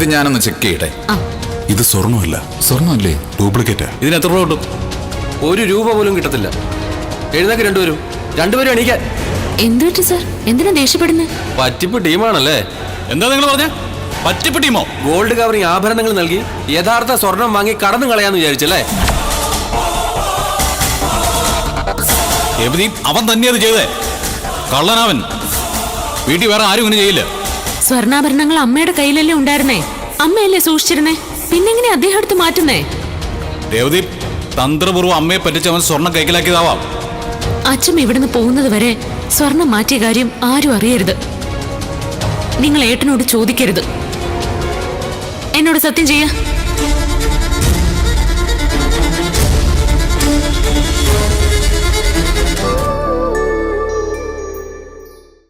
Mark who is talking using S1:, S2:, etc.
S1: ഇത് ഞാനൊന്ന് ചെക്ക് ചെയ്യട്ടെ.
S2: ഇത് സ്വർണ്ണമല്ല.
S1: സ്വർണ്ണമല്ലേ?
S2: ഡ്യൂപ്ലിക്കേറ്റാ.
S1: ഇതിന് എത്ര രൂപ കിട്ടും?
S3: 1 രൂപ പോലും കിട്ടത്തില്ല. എഴുന്നേക്ക് രണ്ടുപേരും എണീക്കാൻ.
S4: എന്ത് പറ്റി സാർ? എന്തിനാ ദേഷ്യപ്പെടുന്നത്?
S3: പറ്റിപ്പ് ടീമാണല്ലേ?
S1: എന്താ നിങ്ങൾ പറഞ്ഞ? പറ്റിപ്പ് ടീമോ?
S3: ഗോൾഡ് കവറിംഗ് ആഭരണങ്ങൾ നൽകി യഥാർത്ഥ സ്വർണം വാങ്ങി കടന്നു കളയാന്ന് വിചാരിച്ചല്ലേ?
S1: അവൻ തന്നെയത് ചെയ്തേ. കള്ളനാവൻ. വീട്ടിൽ വേറെ ആരും ഇങ്ങനെ ചെയ്യില്ല.
S4: സ്വർണ്ണാഭരണങ്ങൾ അമ്മയുടെ കയ്യിലല്ലേ ഉണ്ടായിരുന്നേ? അമ്മയല്ലേ സൂക്ഷിച്ചിരുന്നേ? പിന്നെങ്ങനെ അദ്ദേഹം എടുത്ത് മാറ്റുന്നേ?
S1: ദേവദീപ് തന്ത്രപൂർവ്വം അമ്മയെ പറ്റിച്ച് അവൻ സ്വർണം കൈക്കലാക്കിയതാവാം.
S4: അച്ഛൻ ഇവിടുന്ന് പോകുന്നത് വരെ സ്വർണം മാറ്റിയ കാര്യം ആരും അറിയരുത്. നിങ്ങൾ ഏട്ടനോട് ചോദിക്കരുത്. എന്നോട് സത്യം ചെയ്യാ.